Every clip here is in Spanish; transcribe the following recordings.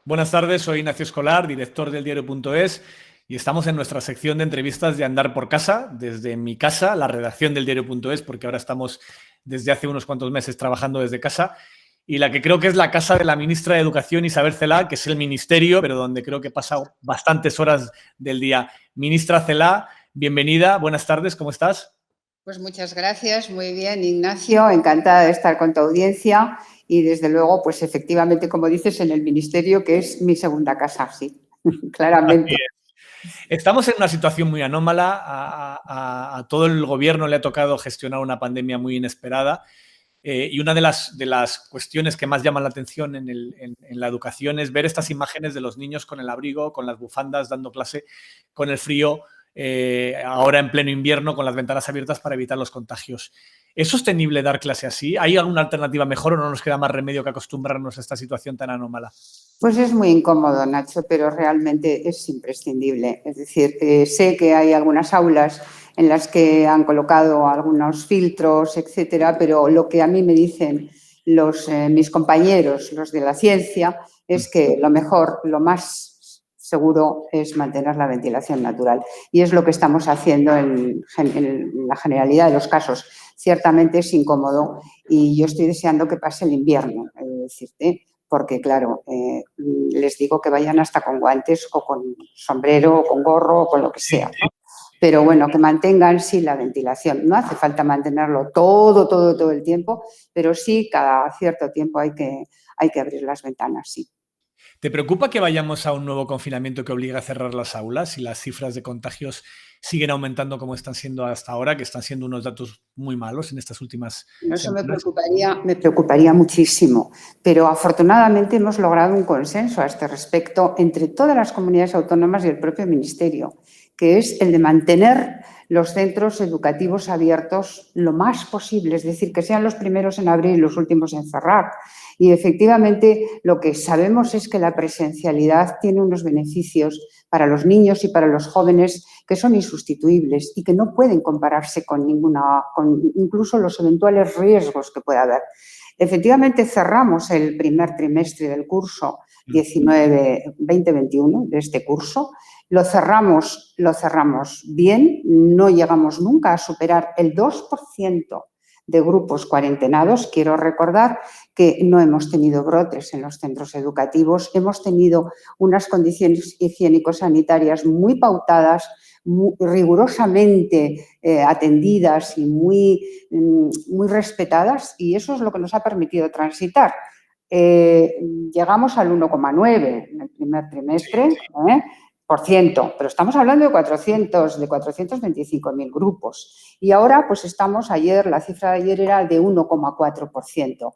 Buenas tardes, soy Ignacio Escolar, director del diario.es y estamos en nuestra sección de entrevistas de Andar por Casa, desde mi casa, la redacción del diario.es, porque ahora estamos desde hace unos cuantos meses trabajando desde casa, y la que creo que es la casa de la ministra de Educación, Isabel Celaá, que es el ministerio, pero donde creo que he pasado bastantes horas del día. Ministra Celaá, bienvenida, buenas tardes, ¿cómo estás? Pues muchas gracias, muy bien, Ignacio, encantada de estar con tu audiencia y desde luego, pues efectivamente, como dices, en el ministerio, que es mi segunda casa, sí, claramente. Estamos en una situación muy anómala, a todo el gobierno le ha tocado gestionar una pandemia muy inesperada. Y una de las cuestiones que más llaman la atención en la educación es ver estas imágenes de los niños con el abrigo, con las bufandas, dando clase, con el frío, ahora en pleno invierno, con las ventanas abiertas para evitar los contagios. ¿Es sostenible dar clase así? ¿Hay alguna alternativa mejor o no nos queda más remedio que acostumbrarnos a esta situación tan anómala? Pues es muy incómodo, Nacho, pero realmente es imprescindible. Es decir, sé que hay algunas aulas en las que han colocado algunos filtros, etcétera, pero lo que a mí me dicen mis compañeros, los de la ciencia, es que lo mejor, lo más seguro es mantener la ventilación natural. Y es lo que estamos haciendo en la generalidad de los casos. Ciertamente es incómodo y yo estoy deseando que pase el invierno, decirte, porque, claro, les digo que vayan hasta con guantes o con sombrero o con gorro o con lo que sea, ¿no? Pero bueno, que mantengan, sí, la ventilación. No hace falta mantenerlo todo el tiempo, pero sí, cada cierto tiempo hay que abrir las ventanas, sí. ¿Te preocupa que vayamos a un nuevo confinamiento que obliga a cerrar las aulas y las cifras de contagios siguen aumentando como están siendo hasta ahora, que están siendo unos datos muy malos en estas últimas Eso semanas? me preocuparía muchísimo, pero afortunadamente hemos logrado un consenso a este respecto entre todas las comunidades autónomas y el propio Ministerio, que es el de mantener los centros educativos abiertos lo más posible, es decir, que sean los primeros en abrir y los últimos en cerrar. Y efectivamente lo que sabemos es que la presencialidad tiene unos beneficios para los niños y para los jóvenes que son insustituibles y que no pueden compararse con incluso los eventuales riesgos que pueda haber. Efectivamente, cerramos el primer trimestre del curso 2021, de este curso. Lo cerramos bien, no llegamos nunca a superar el 2% de grupos cuarentenados. Quiero recordar que no hemos tenido brotes en los centros educativos, hemos tenido unas condiciones higiénico-sanitarias muy pautadas, muy rigurosamente atendidas y muy respetadas, y eso es lo que nos ha permitido transitar. Llegamos al 1,9 en el primer trimestre, por ciento, pero estamos hablando de 425.000 grupos. Y ahora, pues la cifra de ayer era de 1,4%.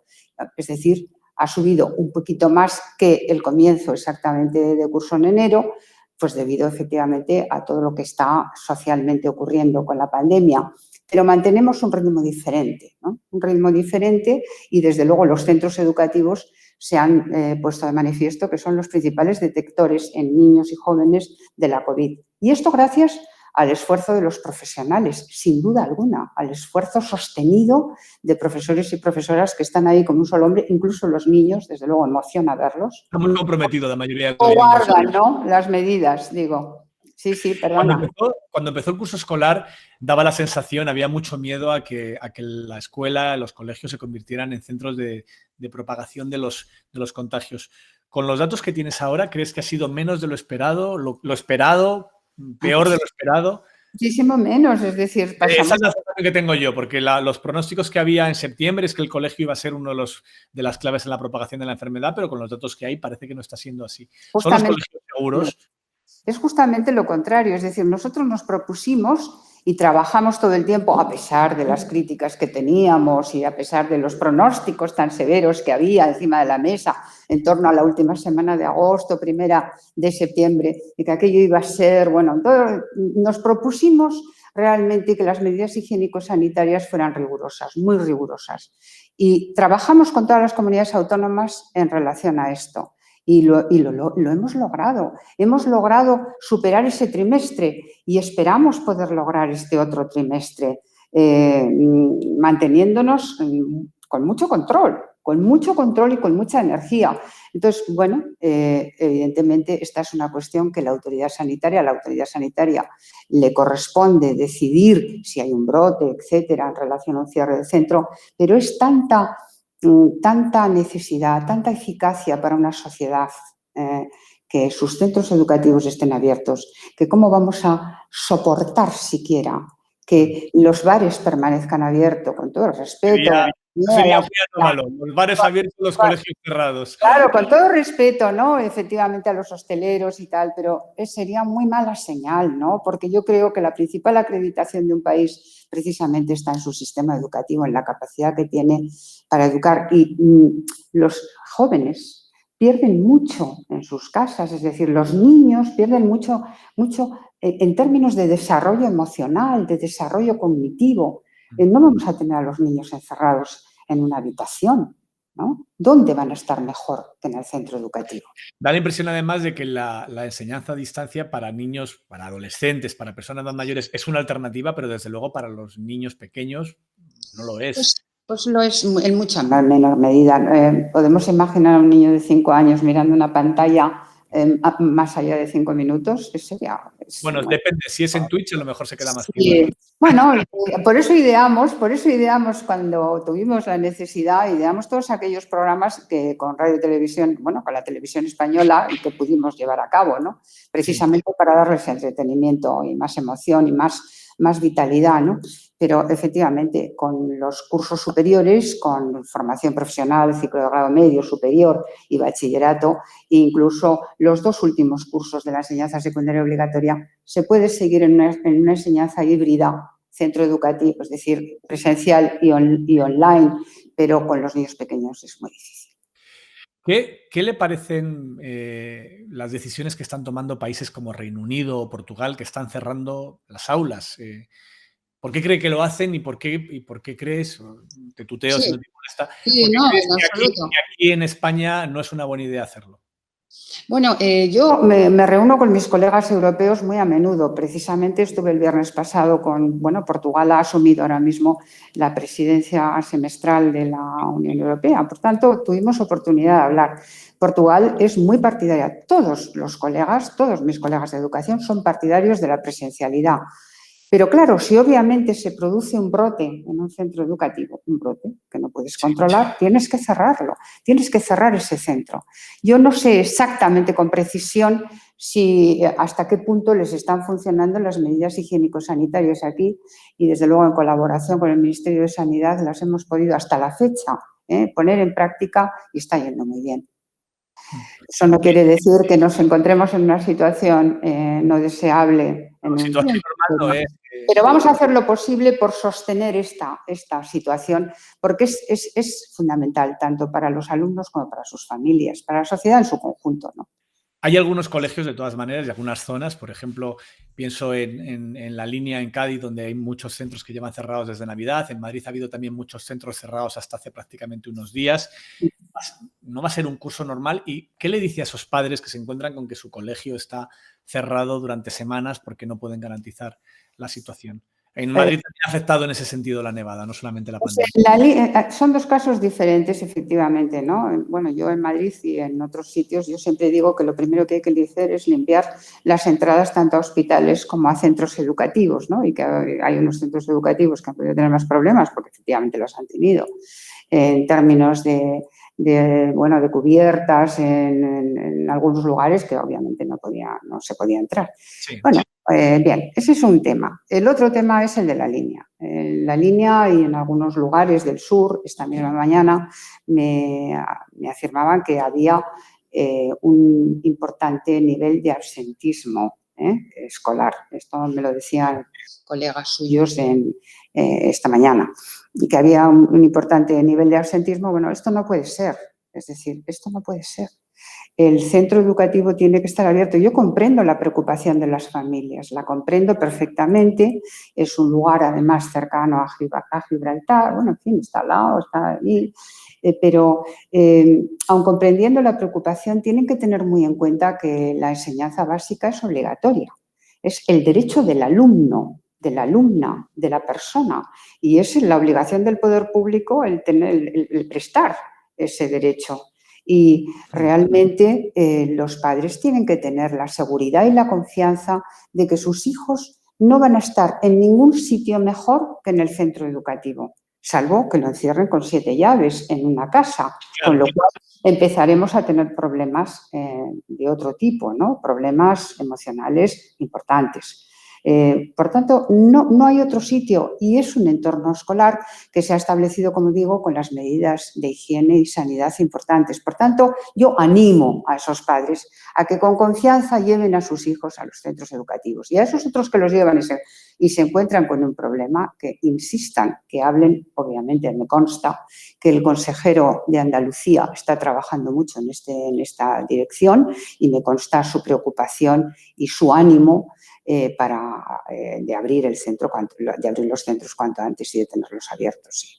Es decir, ha subido un poquito más que el comienzo exactamente de curso en enero, pues debido efectivamente a todo lo que está socialmente ocurriendo con la pandemia. Pero mantenemos un ritmo diferente, ¿no? Un ritmo diferente y, desde luego, los centros educativos se han puesto de manifiesto que son los principales detectores en niños y jóvenes de la COVID. Y esto gracias al esfuerzo de los profesionales, sin duda alguna, al esfuerzo sostenido de profesores y profesoras que están ahí como un solo hombre, incluso los niños, desde luego emociona verlos. Estamos comprometidos la mayoría de O los niños. guardan, ¿no?, las medidas, digo. Sí, perdona. Cuando empezó el curso escolar, daba la sensación, había mucho miedo a que la escuela, los colegios se convirtieran en centros de propagación de los contagios. Con los datos que tienes ahora, ¿crees que ha sido menos de lo esperado, lo esperado, peor de lo esperado? Muchísimo menos, es decir, Esa es pasamos. la sensación que tengo yo, porque los pronósticos que había en septiembre es que el colegio iba a ser uno de las claves en la propagación de la enfermedad, pero con los datos que hay parece que no está siendo así. ¿Son los colegios seguros? Es justamente lo contrario, es decir, nosotros nos propusimos y trabajamos todo el tiempo, a pesar de las críticas que teníamos y a pesar de los pronósticos tan severos que había encima de la mesa en torno a la última semana de agosto, primera de septiembre, y que aquello iba a ser, bueno, nos propusimos realmente que las medidas higiénico-sanitarias fueran rigurosas, muy rigurosas. Y trabajamos con todas las comunidades autónomas en relación a esto. Y lo hemos logrado. Hemos logrado superar ese trimestre y esperamos poder lograr este otro trimestre, manteniéndonos con mucho control, con mucho control y con mucha energía. Entonces, bueno, evidentemente esta es una cuestión que a la autoridad sanitaria le corresponde decidir si hay un brote, etcétera, en relación a un cierre del centro, pero es tanta necesidad, tanta eficacia para una sociedad que sus centros educativos estén abiertos, que cómo vamos a soportar siquiera que los bares permanezcan abiertos, con todo el respeto. Sería muy anómalo, los bares abiertos, los colegios cerrados. Claro, con todo respeto, ¿no? Efectivamente a los hosteleros y tal, pero sería muy mala señal, ¿no? Porque yo creo que la principal acreditación de un país precisamente está en su sistema educativo, en la capacidad que tiene para educar. Y los jóvenes pierden mucho en sus casas, es decir, los niños pierden mucho en términos de desarrollo emocional, de desarrollo cognitivo. No vamos a tener a los niños encerrados en una habitación, ¿no? ¿Dónde van a estar mejor que en el centro educativo? Da la impresión, además, de que la enseñanza a distancia para niños, para adolescentes, para personas más mayores es una alternativa, pero desde luego para los niños pequeños no lo es. Pues lo es en mucha menor medida. Podemos imaginar a un niño de 5 años mirando una pantalla más allá de 5 minutos. Bueno, depende. Si es en Twitch, a lo mejor se queda más tiempo. Bueno, por eso ideamos cuando tuvimos la necesidad, ideamos todos aquellos programas que con radio y televisión, bueno, con la televisión española y que pudimos llevar a cabo, ¿no? Precisamente para darles entretenimiento y más emoción y más vitalidad, ¿no? Pero efectivamente con los cursos superiores, con formación profesional, ciclo de grado medio, superior y bachillerato, e incluso los 2 últimos cursos de la enseñanza secundaria obligatoria, se puede seguir en una enseñanza híbrida, centro educativo, es decir, presencial y online, pero con los niños pequeños es muy difícil. ¿Qué le parecen las decisiones que están tomando países como Reino Unido o Portugal, que están cerrando las aulas? ¿Por qué cree que lo hacen y por qué crees, te tuteo si no te molesta, por qué crees que aquí en España no es una buena idea hacerlo? Bueno, yo me reúno con mis colegas europeos muy a menudo. Precisamente estuve el viernes pasado Portugal ha asumido ahora mismo la presidencia semestral de la Unión Europea. Por tanto, tuvimos oportunidad de hablar. Portugal es muy partidaria. Todos mis colegas de educación son partidarios de la presencialidad. Pero claro, si obviamente se produce un brote en un centro educativo, un brote que no puedes controlar, tienes que cerrarlo, tienes que cerrar ese centro. Yo no sé exactamente con precisión hasta qué punto les están funcionando las medidas higiénico-sanitarias aquí y desde luego en colaboración con el Ministerio de Sanidad las hemos podido hasta la fecha poner en práctica y está yendo muy bien. Eso no quiere decir que nos encontremos en una situación no deseable. Situación normal no es. Pero vamos a hacer lo posible por sostener esta situación, porque es fundamental tanto para los alumnos como para sus familias, para la sociedad en su conjunto, ¿no? Hay algunos colegios, de todas maneras, y algunas zonas, por ejemplo, pienso en la línea en Cádiz, donde hay muchos centros que llevan cerrados desde Navidad. En Madrid ha habido también muchos centros cerrados hasta hace prácticamente unos días. No va a ser un curso normal. ¿Y qué le dice a esos padres que se encuentran con que su colegio está cerrado durante semanas porque no pueden garantizar la situación? En Madrid también ha afectado en ese sentido la nevada, no solamente la pandemia. Son 2 casos diferentes, efectivamente, ¿no? Bueno, yo en Madrid y en otros sitios, yo siempre digo que lo primero que hay que hacer es limpiar las entradas tanto a hospitales como a centros educativos, ¿no? Y que hay unos centros educativos que han podido tener más problemas porque efectivamente los han tenido en términos de cubiertas en algunos lugares que obviamente no se podía entrar. Sí. Bueno, bien, ese es un tema. El otro tema es el de la línea. La línea y en algunos lugares del sur, esta misma mañana, me afirmaban que había un importante nivel de absentismo escolar. Esto me lo decían colegas suyos esta mañana. Y que había un importante nivel de absentismo. Bueno, esto no puede ser. Es decir, esto no puede ser. El centro educativo tiene que estar abierto. Yo comprendo la preocupación de las familias, la comprendo perfectamente. Es un lugar, además, cercano a Gibraltar. Bueno, en fin, está al lado, está ahí. Pero, aun comprendiendo la preocupación, tienen que tener muy en cuenta que la enseñanza básica es obligatoria. Es el derecho del alumno, de la alumna, de la persona. Y es la obligación del poder público el prestar ese derecho. Y realmente los padres tienen que tener la seguridad y la confianza de que sus hijos no van a estar en ningún sitio mejor que en el centro educativo, salvo que lo encierren con 7 llaves en una casa, con lo cual empezaremos a tener problemas de otro tipo, ¿no? Problemas emocionales importantes. Por tanto, no hay otro sitio y es un entorno escolar que se ha establecido, como digo, con las medidas de higiene y sanidad importantes. Por tanto, yo animo a esos padres a que con confianza lleven a sus hijos a los centros educativos y a esos otros que los llevan y se encuentran con un problema, que insistan, que hablen. Obviamente me consta que el consejero de Andalucía está trabajando mucho en esta dirección y me consta su preocupación y su ánimo de abrir los centros cuanto antes y de tenerlos abiertos. Sí.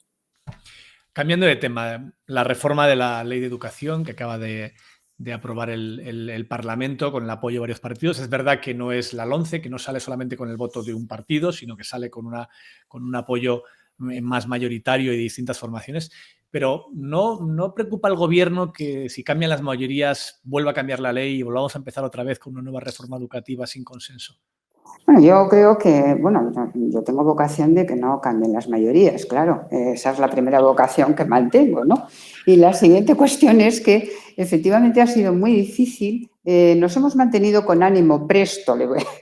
Cambiando de tema, la reforma de la Ley de Educación que acaba de aprobar el Parlamento con el apoyo de varios partidos. Es verdad que no es la LOMCE, que no sale solamente con el voto de un partido, sino que sale con un apoyo más mayoritario y de distintas formaciones. Pero ¿no preocupa al gobierno que si cambian las mayorías vuelva a cambiar la ley y volvamos a empezar otra vez con una nueva reforma educativa sin consenso? Bueno, yo creo que, yo tengo vocación de que no cambien las mayorías, claro, esa es la primera vocación que mantengo, ¿no? Y la siguiente cuestión es que efectivamente ha sido muy difícil, nos hemos mantenido con ánimo presto,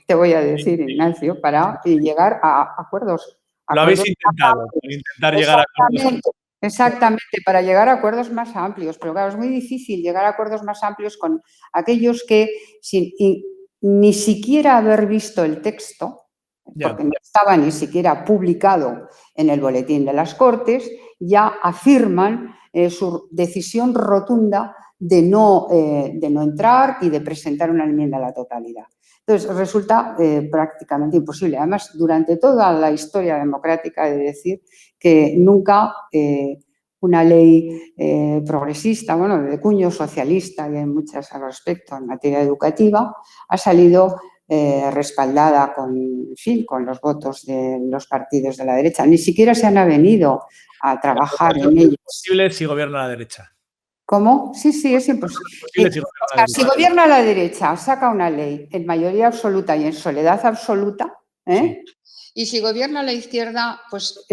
te voy a decir, Ignacio, para llegar a acuerdos. Lo habéis intentado, para intentar llegar a acuerdos. Exactamente, para llegar a acuerdos más amplios, pero claro, es muy difícil llegar a acuerdos más amplios con aquellos que ni siquiera haber visto el texto, porque no estaba ni siquiera publicado en el boletín de las Cortes, ya afirman su decisión rotunda de no entrar y de presentar una enmienda a la totalidad. Entonces, resulta prácticamente imposible. Además, durante toda la historia democrática, he de decir que nunca una ley progresista, de cuño socialista, y hay muchas al respecto en materia educativa, ha salido respaldada con los votos de los partidos de la derecha. Ni siquiera se han avenido a trabajar en ellos. Es imposible si gobierna la derecha. ¿Cómo? Sí, es imposible. Si gobierna la derecha, saca una ley en mayoría absoluta y en soledad absoluta, sí. Y si gobierna la izquierda, pues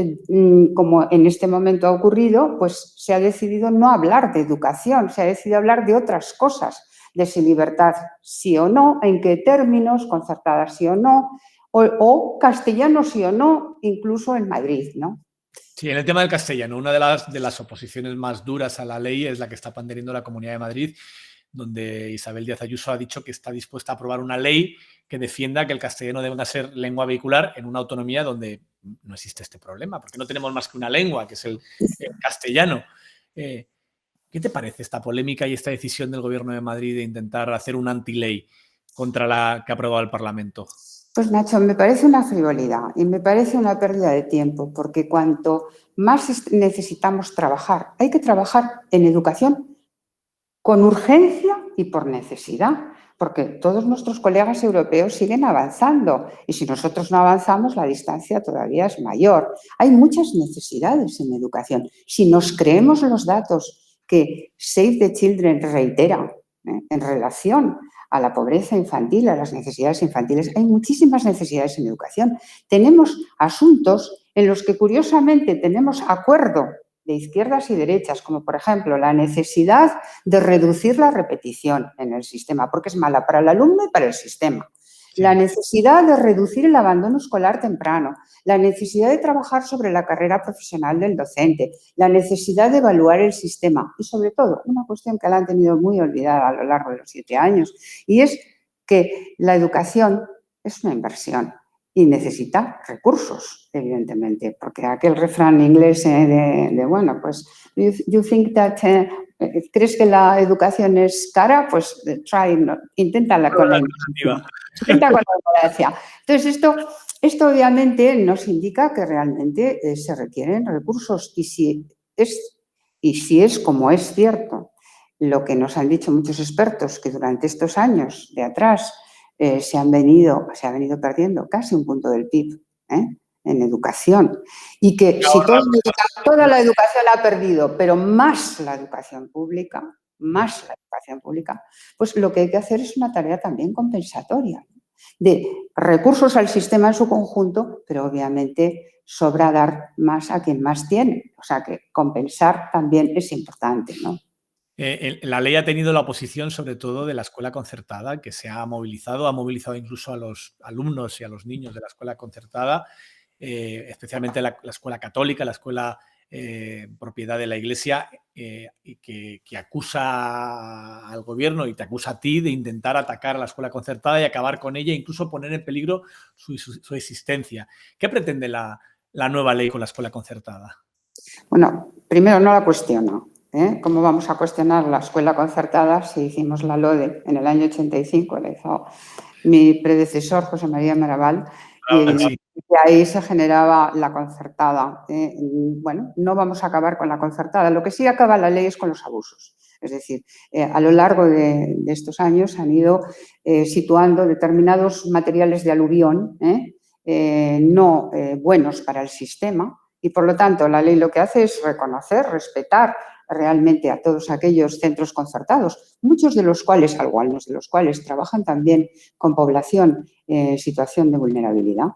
como en este momento ha ocurrido, pues se ha decidido no hablar de educación, se ha decidido hablar de otras cosas, de si libertad sí o no, en qué términos, concertada sí o no, o castellano sí o no, incluso en Madrid, ¿no? Sí, en el tema del castellano, una de las oposiciones más duras a la ley es la que está panderiendo la Comunidad de Madrid, donde Isabel Díaz Ayuso ha dicho que está dispuesta a aprobar una ley que defienda que el castellano debe ser lengua vehicular en una autonomía donde no existe este problema, porque no tenemos más que una lengua, que es el castellano. ¿Qué te parece esta polémica y esta decisión del Gobierno de Madrid de intentar hacer una antiley contra la que ha aprobado el Parlamento? Pues Nacho, me parece una frivolidad y me parece una pérdida de tiempo, porque cuanto más necesitamos trabajar, hay que trabajar en educación con urgencia y por necesidad, porque todos nuestros colegas europeos siguen avanzando y si nosotros no avanzamos la distancia todavía es mayor. Hay muchas necesidades en educación. Si nos creemos los datos que Save the Children reitera en relación a la pobreza infantil, a las necesidades infantiles, hay muchísimas necesidades en educación. Tenemos asuntos en los que curiosamente tenemos acuerdo de izquierdas y derechas, como por ejemplo la necesidad de reducir la repetición en el sistema, porque es mala para el alumno y para el sistema. Sí. La necesidad de reducir el abandono escolar temprano, la necesidad de trabajar sobre la carrera profesional del docente, la necesidad de evaluar el sistema y, sobre todo, una cuestión que la han tenido muy olvidada a lo largo de los 7 años, y es que la educación es una inversión y necesita recursos, evidentemente, porque aquel refrán inglés pues, you think that, ¿crees que la educación es cara? Pues inténtala con la ignorancia. Entonces, esto obviamente nos indica que realmente se requieren recursos y si es como es cierto lo que nos han dicho muchos expertos, que durante estos años de atrás se ha venido perdiendo casi un punto del PIB en educación y que si toda la educación ha perdido, pero más la educación pública, pues lo que hay que hacer es una tarea también compensatoria, de recursos al sistema en su conjunto, pero obviamente sobra dar más a quien más tiene. O sea que compensar también es importante, ¿no? La ley ha tenido la oposición, sobre todo, de la escuela concertada, que se ha movilizado incluso a los alumnos y a los niños de la escuela concertada, especialmente la escuela católica, la escuela propiedad de la Iglesia, y que acusa al gobierno y te acusa a ti de intentar atacar a la escuela concertada y acabar con ella, incluso poner en peligro su existencia. ¿Qué pretende la nueva ley con la escuela concertada? Bueno, primero no la cuestiono. ¿Cómo vamos a cuestionar la escuela concertada si hicimos la LODE en el año 85? La hizo mi predecesor, José María Maraval, y de ahí se generaba la concertada. Bueno, no vamos a acabar con la concertada. Lo que sí acaba la ley es con los abusos. Es decir, a lo largo de estos años se han ido situando determinados materiales de aluvión no buenos para el sistema y, por lo tanto, la ley lo que hace es reconocer, respetar realmente a todos aquellos centros concertados, muchos de los cuales, algunos de los cuales trabajan también con población en situación de vulnerabilidad.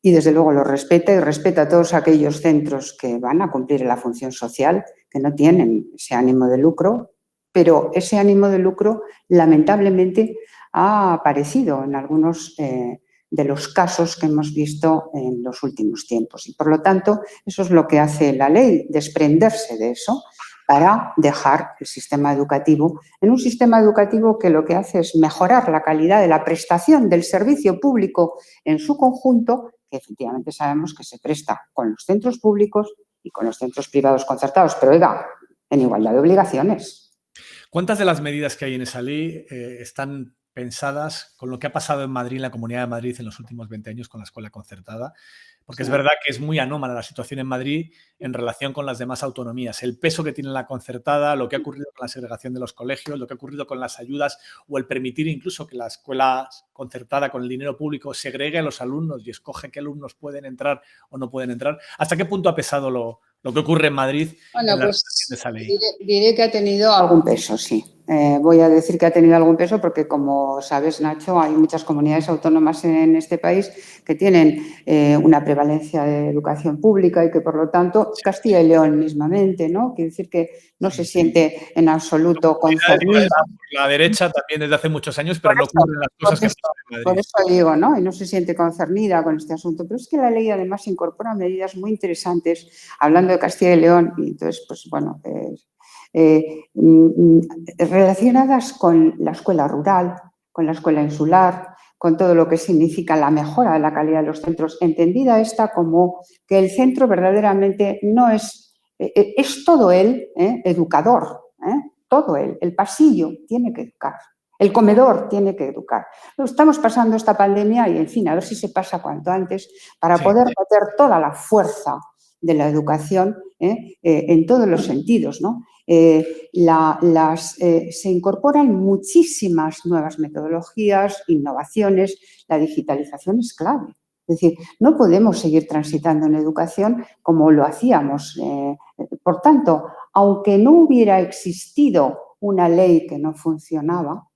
Y desde luego los respeta y respeta a todos aquellos centros que van a cumplir la función social, que no tienen ese ánimo de lucro, pero ese ánimo de lucro lamentablemente ha aparecido en algunos de los casos que hemos visto en los últimos tiempos. Y, por lo tanto, eso es lo que hace la ley, desprenderse de eso para dejar el sistema educativo en un sistema educativo que lo que hace es mejorar la calidad de la prestación del servicio público en su conjunto, que efectivamente sabemos que se presta con los centros públicos y con los centros privados concertados, pero oiga, en igualdad de obligaciones. ¿Cuántas de las medidas que hay en esa ley están pensadas con lo que ha pasado en Madrid, en la Comunidad de Madrid, en los últimos 20 años con la escuela concertada? Porque es verdad que es muy anómala la situación en Madrid en relación con las demás autonomías. El peso que tiene la concertada, lo que ha ocurrido con la segregación de los colegios, lo que ha ocurrido con las ayudas o el permitir incluso que la escuela concertada con el dinero público segregue a los alumnos y escoge qué alumnos pueden entrar o no pueden entrar. ¿Hasta qué punto ha pesado lo que ocurre en Madrid en la aplicación de esa ley? Diré que ha tenido algún peso, sí. Voy a decir que ha tenido algún peso porque, como sabes, Nacho, hay muchas comunidades autónomas en este país que tienen una prevalencia de educación pública y que, por lo tanto, Castilla y León mismamente, ¿no? Quiere decir que no se siente en absoluto concernida. La derecha también desde hace muchos años, pero no ocurren las cosas que pasan en Madrid. Por eso digo, ¿no? Y no se siente concernida con este asunto. Pero es que la ley, además, incorpora medidas muy interesantes, hablando de Castilla y León, y entonces, pues, bueno, relacionadas con la escuela rural, con la escuela insular, con todo lo que significa la mejora de la calidad de los centros, entendida esta como que el centro verdaderamente no es todo él, educador, todo él, el pasillo tiene que educar. El comedor tiene que educar. Estamos pasando esta pandemia y, en fin, a ver si se pasa cuanto antes para poder meter toda la fuerza de la educación en todos los sentidos, ¿no? Se incorporan muchísimas nuevas metodologías, innovaciones, la digitalización es clave. Es decir, no podemos seguir transitando en educación como lo hacíamos. Por tanto, aunque no hubiera existido una ley que no funcionaba,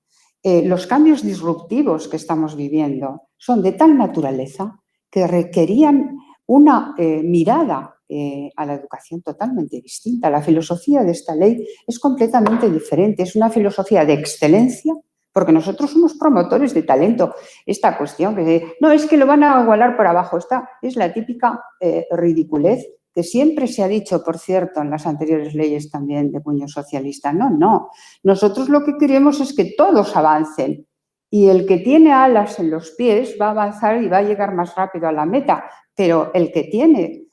los cambios disruptivos que estamos viviendo son de tal naturaleza que requerían una mirada a la educación totalmente distinta. La filosofía de esta ley es completamente diferente, es una filosofía de excelencia, porque nosotros somos promotores de talento. Esta cuestión que no es que lo van a igualar por abajo, esta es la típica ridiculez que siempre se ha dicho, por cierto, en las anteriores leyes también de puño socialista. No. Nosotros lo que queremos es que todos avancen y el que tiene alas en los pies va a avanzar y va a llegar más rápido a la meta, pero el que tiene,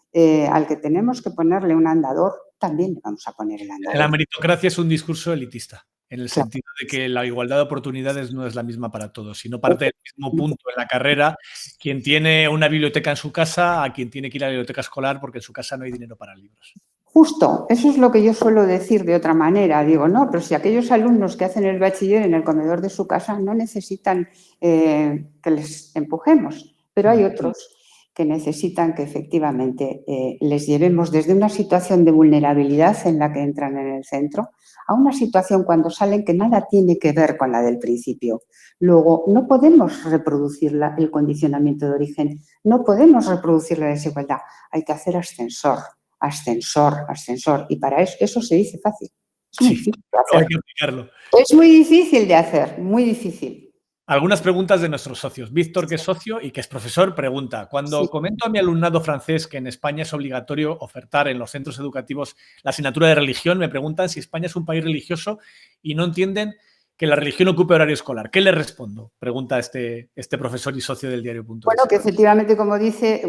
al que tenemos que ponerle un andador, también le vamos a poner el andador. La meritocracia es un discurso elitista, en el sentido de que la igualdad de oportunidades no es la misma para todos, sino parte del mismo punto en la carrera quien tiene una biblioteca en su casa a quien tiene que ir a la biblioteca escolar porque en su casa no hay dinero para libros. Justo, eso es lo que yo suelo decir de otra manera. Digo, no, pero si aquellos alumnos que hacen el bachiller en el comedor de su casa no necesitan que les empujemos, pero hay otros que necesitan que efectivamente les llevemos desde una situación de vulnerabilidad en la que entran en el centro a una situación cuando salen que nada tiene que ver con la del principio. Luego, no podemos reproducir el condicionamiento de origen, no podemos reproducir la desigualdad. Hay que hacer ascensor, ascensor, ascensor. Y para eso se dice fácil. Es muy difícil de hacer. Hay que aplicarlo. Es muy difícil de hacer, muy difícil. Algunas preguntas de nuestros socios. Víctor, que es socio y que es profesor, pregunta: cuando comento a mi alumnado francés que en España es obligatorio ofertar en los centros educativos la asignatura de religión, me preguntan si España es un país religioso y no entienden que la religión ocupe horario escolar. ¿Qué le respondo? Pregunta este profesor y socio del diario.es. Bueno, que efectivamente, como dice,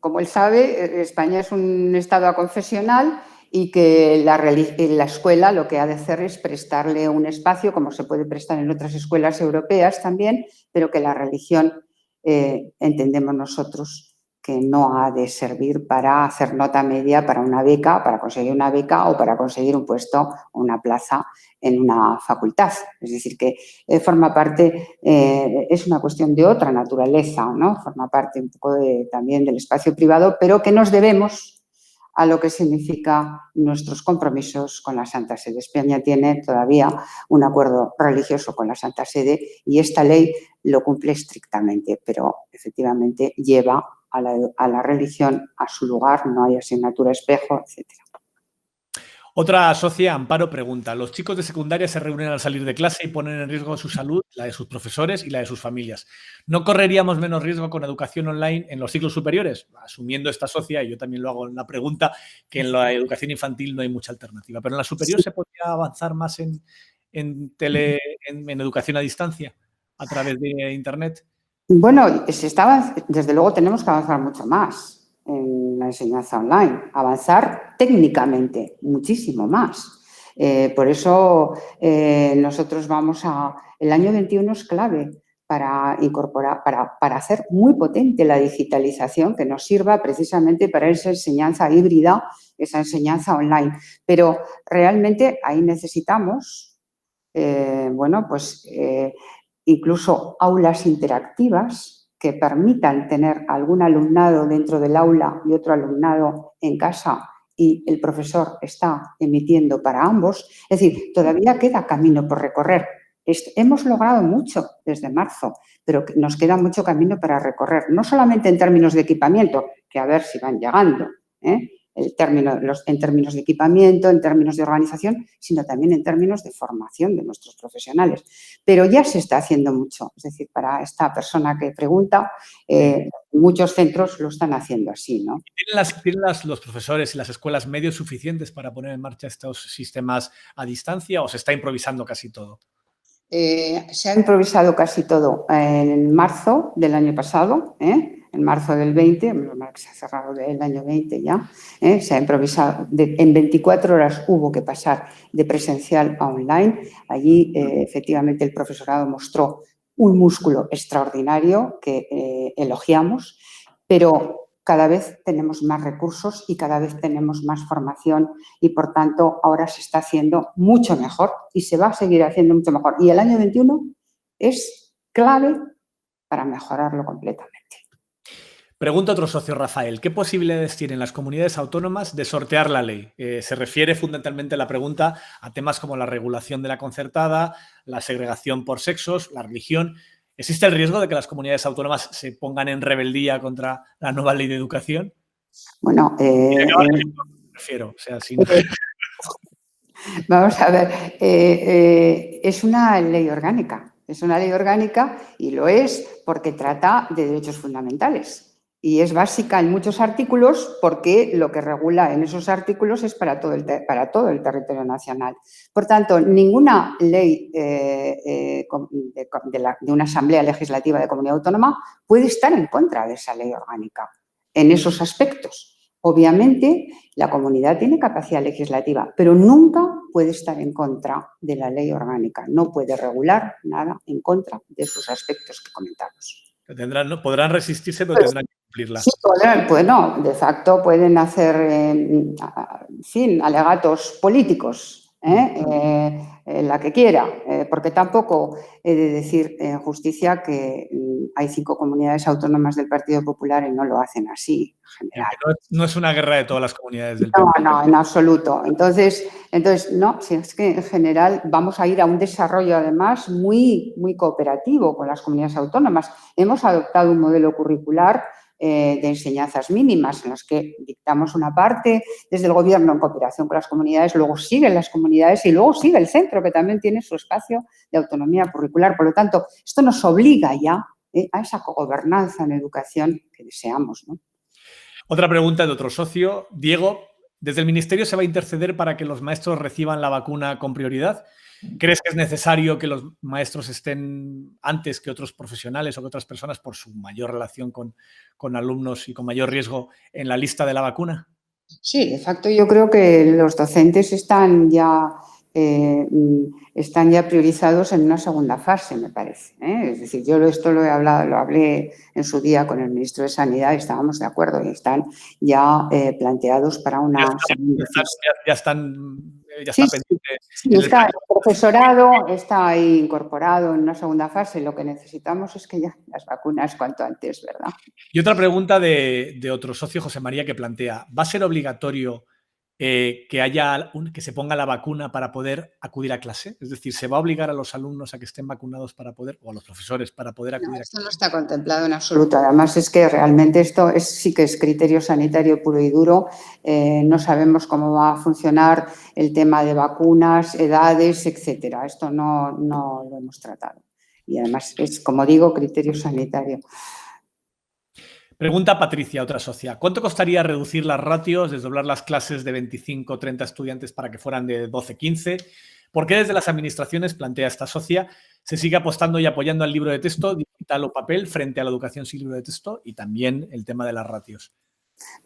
como él sabe, España es un estado aconfesional y que la escuela lo que ha de hacer es prestarle un espacio, como se puede prestar en otras escuelas europeas también, pero que la religión, entendemos nosotros, que no ha de servir para hacer nota media para una beca, para conseguir una beca o para conseguir un puesto o una plaza en una facultad. Es decir, que forma parte, es una cuestión de otra naturaleza, ¿no? Forma parte un poco también del espacio privado, pero que nos debemos a lo que significa nuestros compromisos con la Santa Sede. España tiene todavía un acuerdo religioso con la Santa Sede y esta ley lo cumple estrictamente, pero efectivamente lleva a la religión a su lugar, no hay asignatura espejo, etcétera. Otra socia, Amparo, pregunta: los chicos de secundaria se reúnen al salir de clase y ponen en riesgo su salud, la de sus profesores y la de sus familias. ¿No correríamos menos riesgo con educación online en los ciclos superiores? Asumiendo esta socia, y yo también lo hago en la pregunta, que en la educación infantil no hay mucha alternativa. ¿Pero en la superior se podría avanzar más en educación a distancia a través de Internet? Bueno, desde luego tenemos que avanzar mucho más en la enseñanza online, avanzar técnicamente muchísimo más. Por eso nosotros el año 21 es clave para incorporar, para hacer muy potente la digitalización que nos sirva precisamente para esa enseñanza híbrida, esa enseñanza online. Pero realmente ahí necesitamos, incluso aulas interactivas que permitan tener algún alumnado dentro del aula y otro alumnado en casa y el profesor está emitiendo para ambos. Es decir, todavía queda camino por recorrer. Hemos logrado mucho desde marzo, pero nos queda mucho camino para recorrer, no solamente en términos de equipamiento, que a ver si van llegando, en términos de equipamiento, en términos de organización, sino también en términos de formación de nuestros profesionales. Pero ya se está haciendo mucho. Es decir, para esta persona que pregunta, muchos centros lo están haciendo así, ¿no? ¿Tienen los profesores y las escuelas medios suficientes para poner en marcha estos sistemas a distancia o se está improvisando casi todo? Se ha improvisado casi todo en marzo del año pasado, en marzo del 20, que se ha cerrado el año 20 ya, se ha improvisado. En 24 horas hubo que pasar de presencial a online. Allí, efectivamente, el profesorado mostró un músculo extraordinario que elogiamos, pero cada vez tenemos más recursos y cada vez tenemos más formación y, por tanto, ahora se está haciendo mucho mejor y se va a seguir haciendo mucho mejor. Y el año 21 es clave para mejorarlo completamente. Pregunta otro socio, Rafael: ¿qué posibilidades tienen las comunidades autónomas de sortear la ley? Se refiere fundamentalmente la pregunta a temas como la regulación de la concertada, la segregación por sexos, la religión. ¿Existe el riesgo de que las comunidades autónomas se pongan en rebeldía contra la nueva ley de educación? Bueno, prefiero, o sea, si vamos a ver, es una ley orgánica. Es una ley orgánica y lo es porque trata de derechos fundamentales. Y es básica en muchos artículos porque lo que regula en esos artículos es para todo el territorio nacional. Por tanto, ninguna ley de una asamblea legislativa de comunidad autónoma puede estar en contra de esa ley orgánica en esos aspectos. Obviamente, la comunidad tiene capacidad legislativa, pero nunca puede estar en contra de la ley orgánica. No puede regular nada en contra de esos aspectos que comentamos. Podrán resistirse, pero tendrán que cumplirla. Sí, bueno, de facto pueden hacer, en fin, alegatos políticos, la que quiera, porque tampoco he de decir en justicia que hay 5 comunidades autónomas del Partido Popular y no lo hacen así, en general. No es una guerra de todas las comunidades del No, PP. no, en absoluto. Entonces, no, si es que en general vamos a ir a un desarrollo además muy, muy cooperativo con las comunidades autónomas. Hemos adoptado un modelo curricular de enseñanzas mínimas en las que dictamos una parte desde el gobierno en cooperación con las comunidades, luego siguen las comunidades y luego sigue el centro, que también tiene su espacio de autonomía curricular. Por lo tanto, esto nos obliga ya a esa cogobernanza en educación que deseamos, ¿no? Otra pregunta de otro socio. Diego, ¿desde el Ministerio se va a interceder para que los maestros reciban la vacuna con prioridad? ¿Crees que es necesario que los maestros estén antes que otros profesionales o que otras personas por su mayor relación con alumnos y con mayor riesgo en la lista de la vacuna? Sí, de facto yo creo que los docentes están ya priorizados en una segunda fase, me parece, ¿eh? Es decir, yo esto lo hablé en su día con el ministro de Sanidad y estábamos de acuerdo y están ya planteados para una segunda fase. Ya está Sí, pendiente. sí, el profesorado está ahí incorporado en una segunda fase. Lo que necesitamos es que ya las vacunas cuanto antes, ¿verdad? Y otra pregunta de otro socio, José María, que plantea, ¿va a ser obligatorio que se ponga la vacuna para poder acudir a clase? Es decir, ¿se va a obligar a los alumnos a que estén vacunados para poder, o a los profesores para poder acudir a clase? Esto no está contemplado en absoluto. Además, es que realmente esto sí que es criterio sanitario puro y duro. No sabemos cómo va a funcionar el tema de vacunas, edades, etcétera. Esto no lo hemos tratado. Y además es, como digo, criterio sanitario. Pregunta Patricia, otra socia. ¿Cuánto costaría reducir las ratios, desdoblar las clases de 25 o 30 estudiantes para que fueran de 12 15? ¿Por qué desde las administraciones, plantea esta socia, se sigue apostando y apoyando al libro de texto, digital o papel, frente a la educación sin libro de texto y también el tema de las ratios?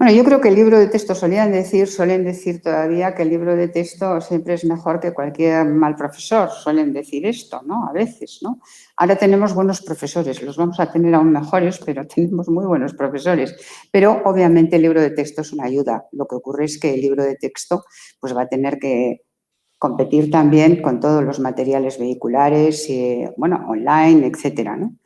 Bueno, yo creo que el libro de texto suelen decir todavía que el libro de texto siempre es mejor que cualquier mal profesor. Suelen decir esto, ¿no? A veces, ¿no? Ahora tenemos buenos profesores, los vamos a tener aún mejores, pero tenemos muy buenos profesores. Pero obviamente el libro de texto es una ayuda. Lo que ocurre es que el libro de texto pues va a tener que competir también con todos los materiales vehiculares, online, etcétera, ¿no?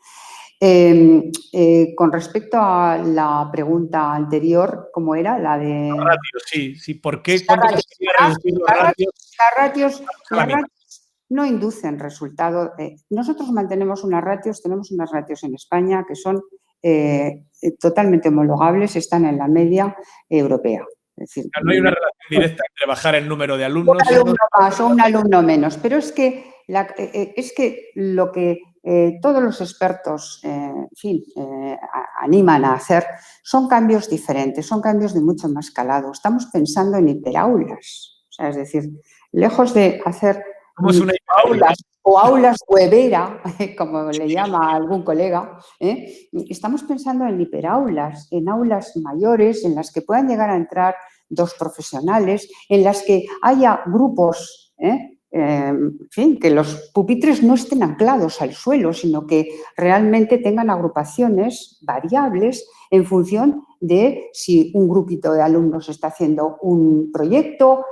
Con respecto a la pregunta anterior, ¿cómo era? La de... Ratios, sí. ¿Por qué? ¿Cuánto costaría reducir los ratios? Las ratios no inducen resultado. Nosotros tenemos unas ratios en España que son totalmente homologables, están en la media europea. Es decir, no hay una relación directa entre bajar el número de alumnos. Un alumno más o un alumno menos, pero es que lo que todos los expertos, animan a hacer son cambios diferentes, son cambios de mucho más calado. Estamos pensando en hiperaulas, o sea, es decir, lejos de hacer aulas o aulas huevera, como le llama algún colega, estamos pensando en hiperaulas, en aulas mayores en las que puedan llegar a entrar 2 profesionales, en las que haya grupos, que los pupitres no estén anclados al suelo, sino que realmente tengan agrupaciones variables en función de si un grupito de alumnos está haciendo un proyecto,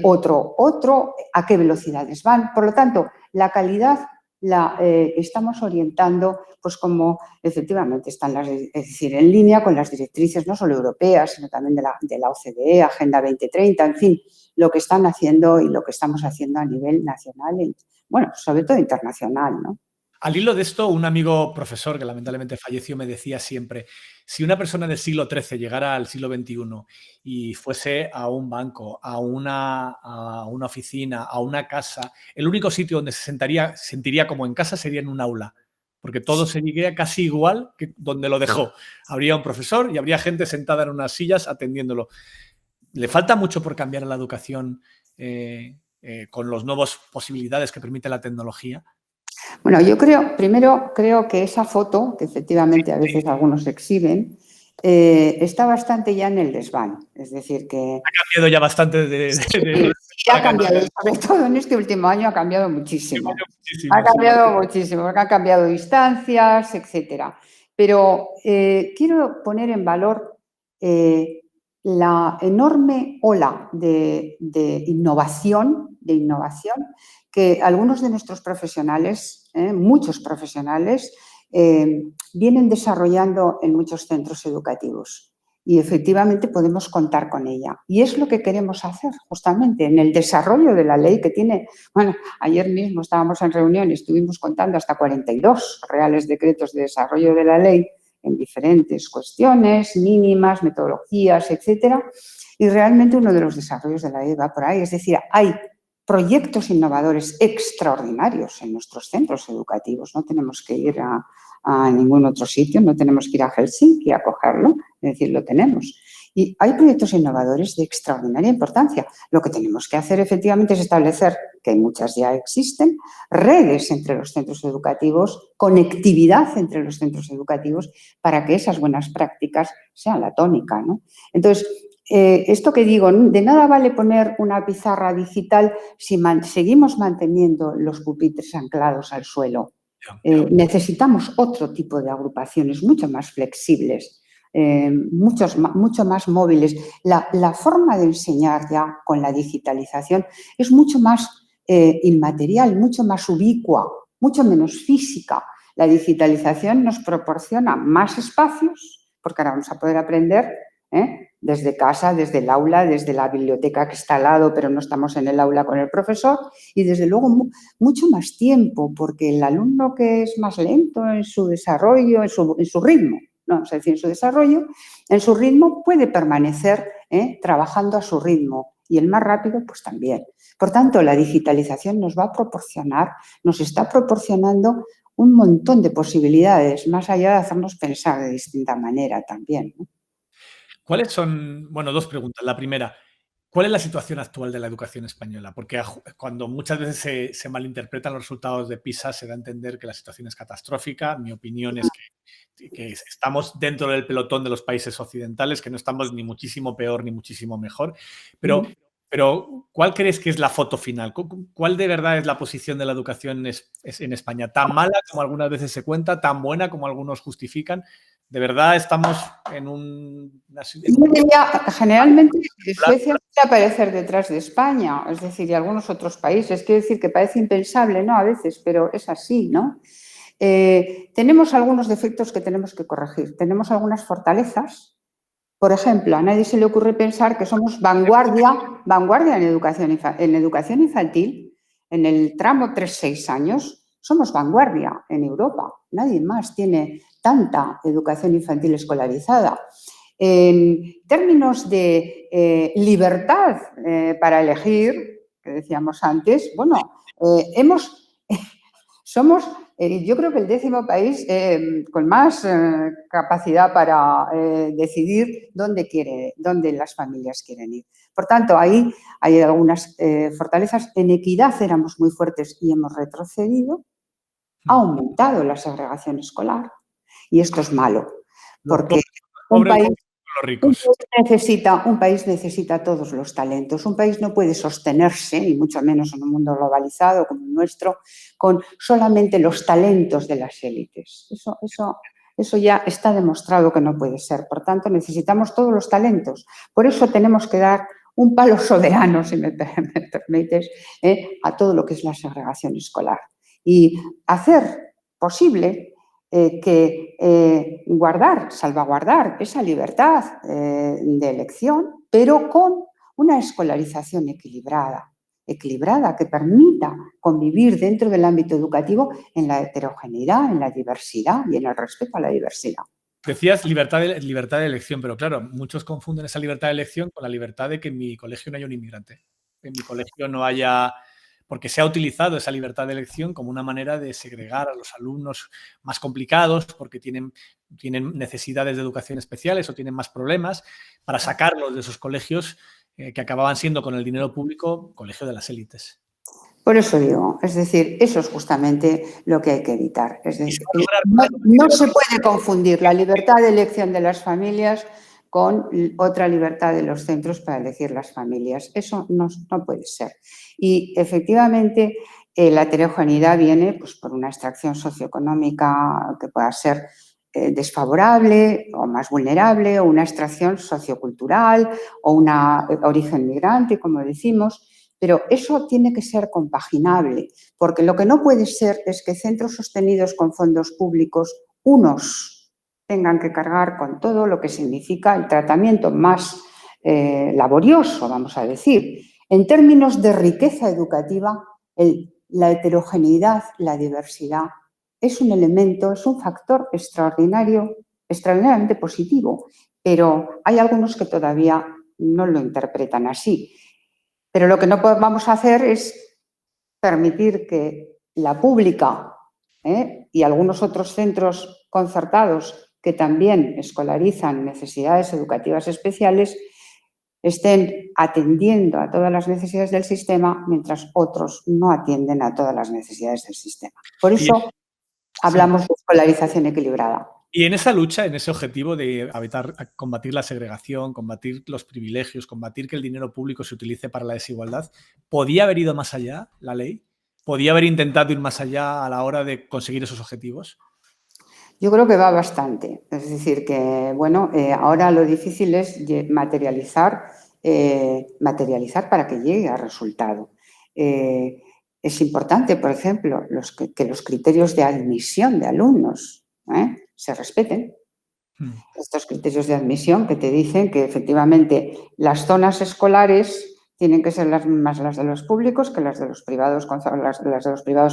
otro, a qué velocidades van. Por lo tanto, la calidad la estamos orientando, pues como efectivamente están es decir, en línea con las directrices no solo europeas, sino también de la OCDE, Agenda 2030, en fin, lo que están haciendo y lo que estamos haciendo a nivel nacional y, bueno, sobre todo internacional, ¿no? Al hilo de esto, un amigo profesor que lamentablemente falleció me decía siempre, si una persona del siglo XIII llegara al siglo XXI y fuese a un banco, a una oficina, a una casa, el único sitio donde se sentiría como en casa sería en un aula, porque todo seguiría casi igual que donde lo dejó. Habría un profesor y habría gente sentada en unas sillas atendiéndolo. ¿Le falta mucho por cambiar en la educación con las nuevas posibilidades que permite la tecnología? Bueno, yo creo que esa foto, que efectivamente a veces algunos exhiben, está bastante ya en el desván. Es decir, que... Ha cambiado ya bastante ha cambiado, sobre todo en este último año ha cambiado muchísimo. Porque han cambiado distancias, etcétera. Pero quiero poner en valor la enorme ola de innovación que algunos de nuestros profesionales, muchos profesionales, vienen desarrollando en muchos centros educativos. Y efectivamente podemos contar con ella. Y es lo que queremos hacer justamente en el desarrollo de la ley que tiene. Bueno, ayer mismo estábamos en reunión y estuvimos contando hasta 42 reales decretos de desarrollo de la ley en diferentes cuestiones, mínimas, metodologías, etcétera. Y realmente uno de los desarrollos de la ley va por ahí. Es decir, hay proyectos innovadores extraordinarios en nuestros centros educativos. No tenemos que ir a ningún otro sitio, no tenemos que ir a Helsinki a cogerlo, es decir, lo tenemos. Y hay proyectos innovadores de extraordinaria importancia. Lo que tenemos que hacer efectivamente es establecer, que muchas ya existen, redes entre los centros educativos, conectividad entre los centros educativos para que esas buenas prácticas sean la tónica, ¿no? Entonces, esto que digo, de nada vale poner una pizarra digital si seguimos manteniendo los pupitres anclados al suelo. Necesitamos otro tipo de agrupaciones mucho más flexibles, mucho más móviles. La forma de enseñar ya con la digitalización es mucho más inmaterial, mucho más ubicua, mucho menos física. La digitalización nos proporciona más espacios, porque ahora vamos a poder aprender desde casa, desde el aula, desde la biblioteca que está al lado, pero no estamos en el aula con el profesor, y desde luego mucho más tiempo, porque el alumno que es más lento en su desarrollo, en su ritmo, no vamos a decir en su desarrollo, en su ritmo puede permanecer trabajando a su ritmo, y el más rápido pues también. Por tanto, la digitalización nos va a proporcionar, nos está proporcionando un montón de posibilidades, más allá de hacernos pensar de distinta manera también, ¿no? ¿Cuáles son, bueno, dos preguntas. La primera, ¿cuál es la situación actual de la educación española? Porque cuando muchas veces se malinterpretan los resultados de PISA, se da a entender que la situación es catastrófica. Mi opinión es que estamos dentro del pelotón de los países occidentales, que no estamos ni muchísimo peor ni muchísimo mejor. Pero, ¿cuál crees que es la foto final? ¿Cuál de verdad es la posición de la educación en España? ¿Tan mala como algunas veces se cuenta? ¿Tan buena como algunos justifican? ¿De verdad estamos en generalmente Suecia puede aparecer detrás de España, es decir, y algunos otros países? Quiero decir que parece impensable, ¿no? A veces, pero es así, ¿no? Tenemos algunos defectos que tenemos que corregir. Tenemos algunas fortalezas. Por ejemplo, a nadie se le ocurre pensar que somos vanguardia en educación infantil, en el tramo 3-6 años. Somos vanguardia en Europa. Nadie más tiene tanta educación infantil escolarizada. En términos de libertad para elegir, que decíamos antes, bueno, somos, yo creo que el 10º país con más capacidad para decidir dónde las familias quieren ir. Por tanto, ahí hay algunas fortalezas. En equidad éramos muy fuertes y hemos retrocedido. Ha aumentado la segregación escolar y esto es malo, porque un país necesita todos los talentos. Un país no puede sostenerse, y mucho menos en un mundo globalizado como el nuestro, con solamente los talentos de las élites. Eso ya está demostrado que no puede ser. Por tanto, necesitamos todos los talentos. Por eso tenemos que dar un palo soberano, si me permites, a todo lo que es la segregación escolar. Y hacer posible salvaguardar esa libertad de elección, pero con una escolarización equilibrada que permita convivir dentro del ámbito educativo en la heterogeneidad, en la diversidad y en el respeto a la diversidad. Decías libertad de elección, pero claro, muchos confunden esa libertad de elección con la libertad de que en mi colegio no haya un inmigrante, que en mi colegio no haya... Porque se ha utilizado esa libertad de elección como una manera de segregar a los alumnos más complicados porque tienen necesidades de educación especiales o tienen más problemas, para sacarlos de esos colegios que acababan siendo, con el dinero público, colegio de las élites. Por eso digo, es decir, eso es justamente lo que hay que evitar. Es decir, no se puede confundir la libertad de elección de las familias con otra libertad de los centros para elegir las familias. Eso no puede ser. Y efectivamente la heterogeneidad viene pues, por una extracción socioeconómica que pueda ser desfavorable o más vulnerable, o una extracción sociocultural o un origen migrante, como decimos. Pero eso tiene que ser compaginable, porque lo que no puede ser es que centros sostenidos con fondos públicos, unos tengan que cargar con todo lo que significa el tratamiento más laborioso, vamos a decir. En términos de riqueza educativa, la heterogeneidad, la diversidad, es un elemento, es un factor extraordinariamente positivo, pero hay algunos que todavía no lo interpretan así. Pero lo que no vamos a hacer es permitir que la pública y algunos otros centros concertados que también escolarizan necesidades educativas especiales estén atendiendo a todas las necesidades del sistema, mientras otros no atienden a todas las necesidades del sistema. Por eso hablamos de escolarización equilibrada. Y en esa lucha, en ese objetivo de combatir la segregación, combatir los privilegios, combatir que el dinero público se utilice para la desigualdad, ¿podía haber ido más allá la ley? ¿Podía haber intentado ir más allá a la hora de conseguir esos objetivos? Yo creo que va bastante. Es decir, que bueno, ahora lo difícil es materializar para que llegue a resultado. Es importante, por ejemplo, que los criterios de admisión de alumnos se respeten. Estos criterios de admisión que te dicen que efectivamente las zonas escolares tienen que ser las mismas las de los públicos que las de los privados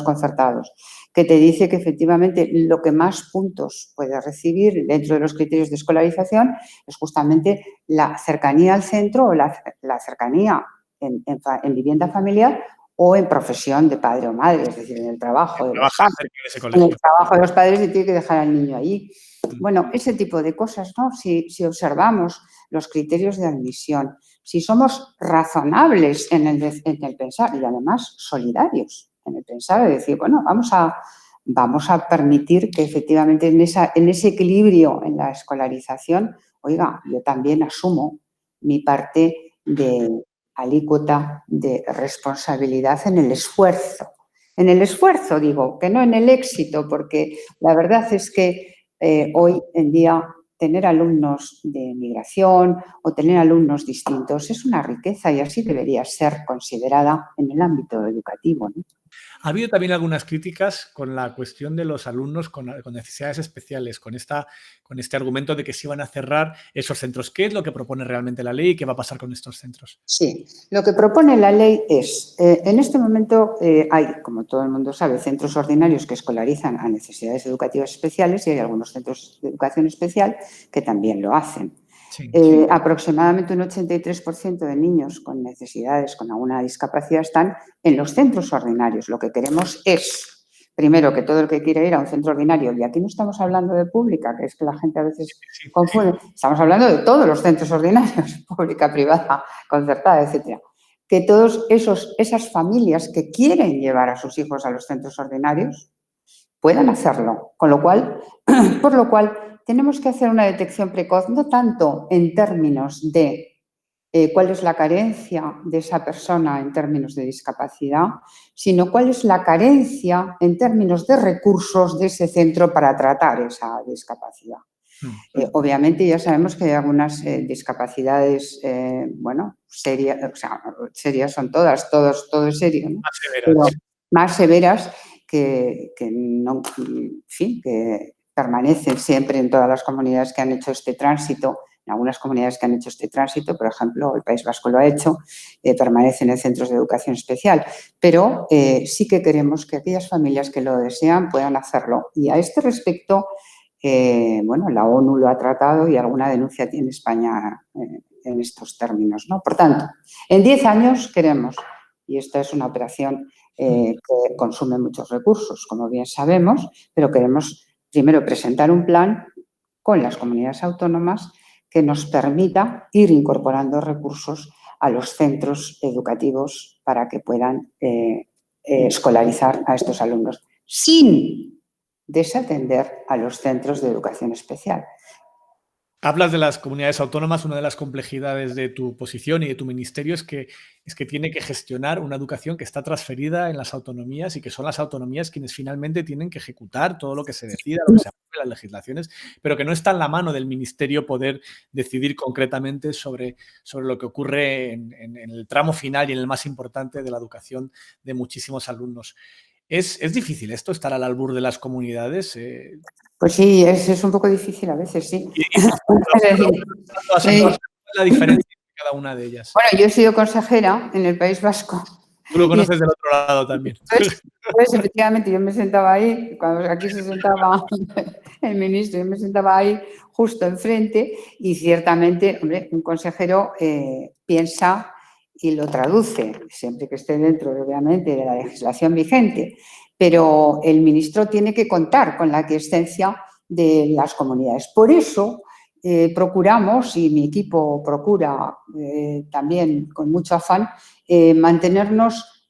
concertados, que te dice que efectivamente lo que más puntos puede recibir dentro de los criterios de escolarización es justamente la cercanía al centro o la cercanía en vivienda familiar o en profesión de padre o madre, es decir, en el trabajo de los padres. En el trabajo de los padres y tiene que dejar al niño allí. Bueno, ese tipo de cosas, ¿no? Si observamos los criterios de admisión, si somos razonables en el pensar y además solidarios en el pensar, es decir, bueno, vamos a permitir que efectivamente en ese equilibrio en la escolarización, oiga, yo también asumo mi parte de alícuota de responsabilidad en el esfuerzo. En el esfuerzo, digo, que no en el éxito, porque la verdad es que hoy en día tener alumnos de migración o tener alumnos distintos es una riqueza y así debería ser considerada en el ámbito educativo, ¿no? Ha habido también algunas críticas con la cuestión de los alumnos con necesidades especiales, con este argumento de que se iban a cerrar esos centros. ¿Qué es lo que propone realmente la ley y qué va a pasar con estos centros? Sí, lo que propone la ley es, en este momento hay, como todo el mundo sabe, centros ordinarios que escolarizan a necesidades educativas especiales y hay algunos centros de educación especial que también lo hacen. Sí. Aproximadamente un 83% de niños con necesidades, con alguna discapacidad, están en los centros ordinarios. Lo que queremos es, primero, que todo el que quiera ir a un centro ordinario, y aquí no estamos hablando de pública, que es que la gente a veces confunde, estamos hablando de todos los centros ordinarios, pública, privada, concertada, etcétera. Que todas esas familias que quieren llevar a sus hijos a los centros ordinarios puedan hacerlo, por lo cual tenemos que hacer una detección precoz, no tanto en términos de cuál es la carencia de esa persona en términos de discapacidad, sino cuál es la carencia en términos de recursos de ese centro para tratar esa discapacidad. Obviamente ya sabemos que hay algunas discapacidades, serias, o sea, serias son todas, todo es serio, ¿no? Más severas. Pero más severas que no, en fin, que permanecen siempre en todas las comunidades que han hecho este tránsito. En algunas comunidades que han hecho este tránsito, por ejemplo, el País Vasco lo ha hecho, permanecen en centros de educación especial, pero sí que queremos que aquellas familias que lo desean puedan hacerlo. Y a este respecto, la ONU lo ha tratado y alguna denuncia tiene España en estos términos, ¿no? Por tanto, en 10 años queremos, y esta es una operación que consume muchos recursos, como bien sabemos, pero queremos primero presentar un plan con las comunidades autónomas que nos permita ir incorporando recursos a los centros educativos para que puedan escolarizar a estos alumnos sin desatender a los centros de educación especial. Hablas de las comunidades autónomas. Una de las complejidades de tu posición y de tu ministerio es que tiene que gestionar una educación que está transferida en las autonomías y que son las autonomías quienes finalmente tienen que ejecutar todo lo que se decida, lo que se las legislaciones, pero que no está en la mano del ministerio poder decidir concretamente sobre lo que ocurre en el tramo final y en el más importante de la educación de muchísimos alumnos. ¿Es difícil esto, estar al albur de las comunidades? Pues sí, es un poco difícil a veces, sí. Y tus cuál es la diferencia entre cada una de ellas? Bueno, yo he sido consejera en el País Vasco. Tú lo conoces del otro lado también. Pues efectivamente, yo me sentaba ahí, cuando aquí se sentaba el ministro, yo me sentaba ahí justo enfrente y ciertamente, hombre, un consejero piensa y lo traduce, siempre que esté dentro, obviamente, de la legislación vigente, pero el ministro tiene que contar con la aquiescencia de las comunidades. Por eso procuramos, y mi equipo procura también con mucho afán, mantenernos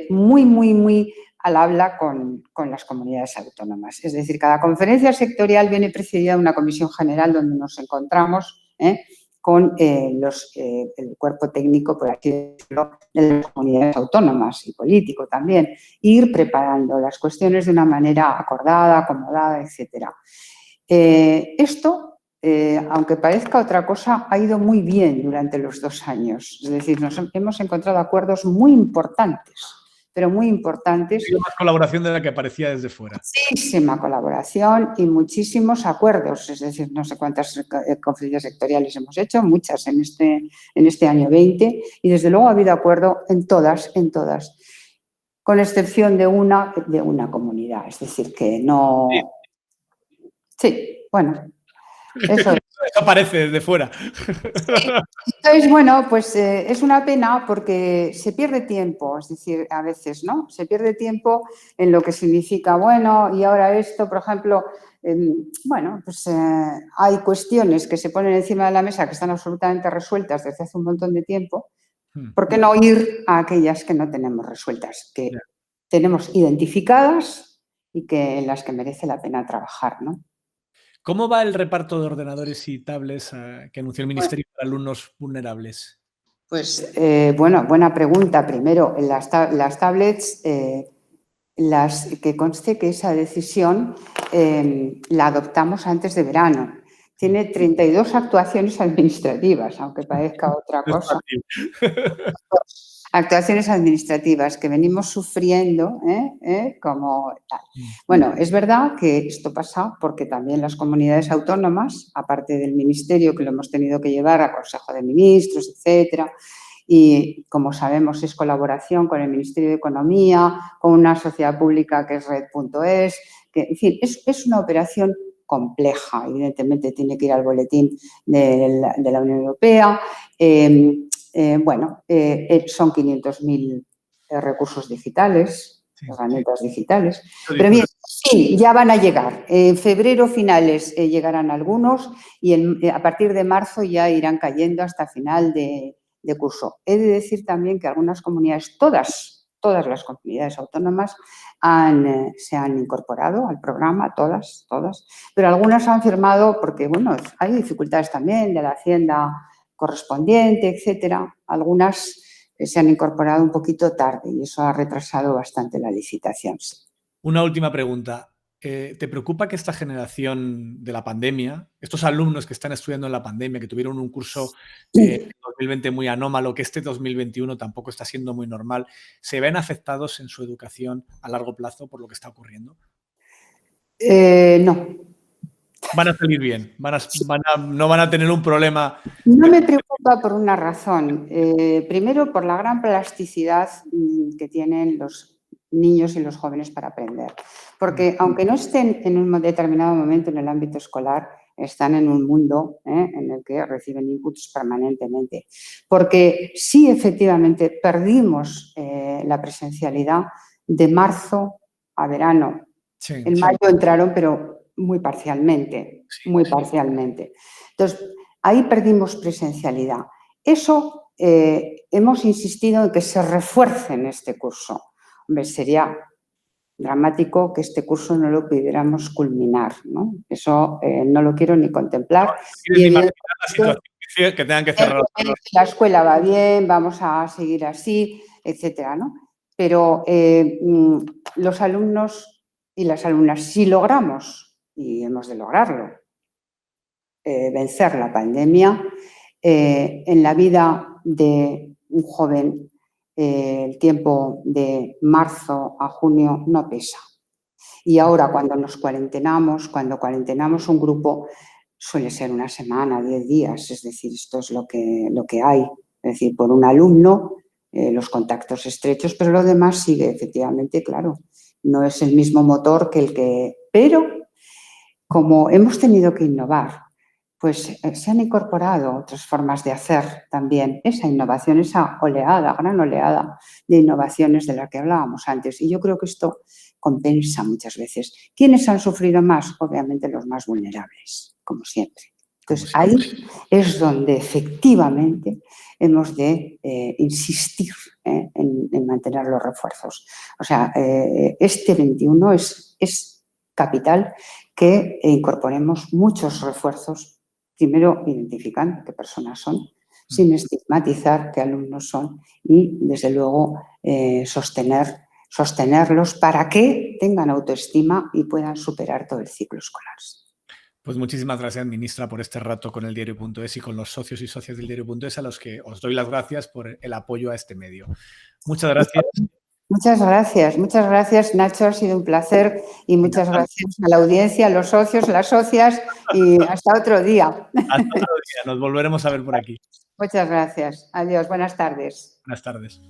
muy al habla con las comunidades autónomas. Es decir, cada conferencia sectorial viene precedida de una comisión general donde nos encontramos con el cuerpo técnico, por así decirlo, de las comunidades autónomas y político también, e ir preparando las cuestiones de una manera acordada, acomodada, etcétera. Esto, aunque parezca otra cosa, ha ido muy bien durante los 2 años. Es decir, hemos encontrado acuerdos muy importantes, pero muy importantes. Ha habido más colaboración de la que parecía desde fuera. Muchísima colaboración y muchísimos acuerdos. Es decir, no sé cuántas conferencias sectoriales hemos hecho, muchas en este año 20, y desde luego ha habido acuerdo en todas, con excepción de una comunidad. Es decir, que no... Sí, bueno, eso es. Eso parece desde fuera. Sí. Entonces, bueno, pues es una pena porque se pierde tiempo, es decir, a veces, ¿no? Se pierde tiempo en lo que significa, bueno, y ahora esto, por ejemplo, bueno, pues hay cuestiones que se ponen encima de la mesa que están absolutamente resueltas desde hace un montón de tiempo. ¿Por qué no ir a aquellas que no tenemos resueltas, que tenemos identificadas y que en las que merece la pena trabajar, ¿no? ¿Cómo va el reparto de ordenadores y tablets que anunció el Ministerio para alumnos vulnerables? Pues, bueno, buena pregunta. Primero, las tablets, que conste que esa decisión la adoptamos antes de verano. Tiene 32 actuaciones administrativas, aunque parezca otra cosa. Actuaciones administrativas que venimos sufriendo como tal. Bueno, es verdad que esto pasa porque también las comunidades autónomas, aparte del ministerio que lo hemos tenido que llevar a Consejo de Ministros, etcétera, y como sabemos es colaboración con el Ministerio de Economía, con una sociedad pública que es Red.es, que en fin, es una operación compleja, evidentemente tiene que ir al boletín de la Unión Europea. Bueno, son 500.000 recursos digitales, herramientas digitales. Pero bien, sí, ya van a llegar. En febrero finales llegarán algunos y a partir de marzo ya irán cayendo hasta final de curso. He de decir también que algunas comunidades, todas las comunidades autónomas se han incorporado al programa, todas, pero algunas han firmado porque, bueno, hay dificultades también de la Hacienda correspondiente, etcétera. Algunas se han incorporado un poquito tarde y eso ha retrasado bastante la licitación. Una última pregunta. ¿Te preocupa que esta generación de la pandemia, estos alumnos que están estudiando en la pandemia, que tuvieron un curso en 2020 muy anómalo, que este 2021 tampoco está siendo muy normal, se ven afectados en su educación a largo plazo por lo que está ocurriendo? No. Van a salir bien, no van a tener un problema. No me preocupa por una razón. Primero, por la gran plasticidad que tienen los niños y los jóvenes para aprender. Porque aunque no estén en un determinado momento en el ámbito escolar, están en un mundo en el que reciben inputs permanentemente. Porque sí, efectivamente, perdimos la presencialidad de marzo a verano. Sí, en mayo entraron, pero muy parcialmente, Entonces, ahí perdimos presencialidad. Eso hemos insistido en que se refuerce en este curso. Hombre, sería dramático que este curso no lo pudiéramos culminar, ¿no? Eso no lo quiero ni contemplar. ¿Quieres imaginar la situación que tengan que cerrar? La escuela va bien, vamos a seguir así, etcétera, ¿no? Pero los alumnos y las alumnas, si logramos y hemos de lograrlo, vencer la pandemia. En la vida de un joven, el tiempo de marzo a junio no pesa. Y ahora cuando cuando cuarentenamos un grupo, suele ser una semana, 10 días, es decir, esto es lo que hay. Es decir, por un alumno, los contactos estrechos, pero lo demás sigue, efectivamente, claro. No es el mismo motor que el que... Pero como hemos tenido que innovar, pues se han incorporado otras formas de hacer también esa innovación, esa oleada, gran oleada de innovaciones de la que hablábamos antes. Y yo creo que esto compensa muchas veces. ¿Quiénes han sufrido más? Obviamente los más vulnerables, como siempre. Entonces, ahí es donde efectivamente hemos de insistir en mantener los refuerzos. O sea, este 21 es capital que incorporemos muchos refuerzos, primero identificando qué personas son, sin estigmatizar qué alumnos son y, desde luego, sostenerlos para que tengan autoestima y puedan superar todo el ciclo escolar. Pues muchísimas gracias, ministra, por este rato con el diario.es y con los socios y socias del diario.es, a los que os doy las gracias por el apoyo a este medio. Muchas gracias. Muchas gracias, Nacho, ha sido un placer y muchas gracias a la audiencia, a los socios, las socias y hasta otro día. Hasta otro día, nos volveremos a ver por aquí. Muchas gracias. Adiós, buenas tardes. Buenas tardes.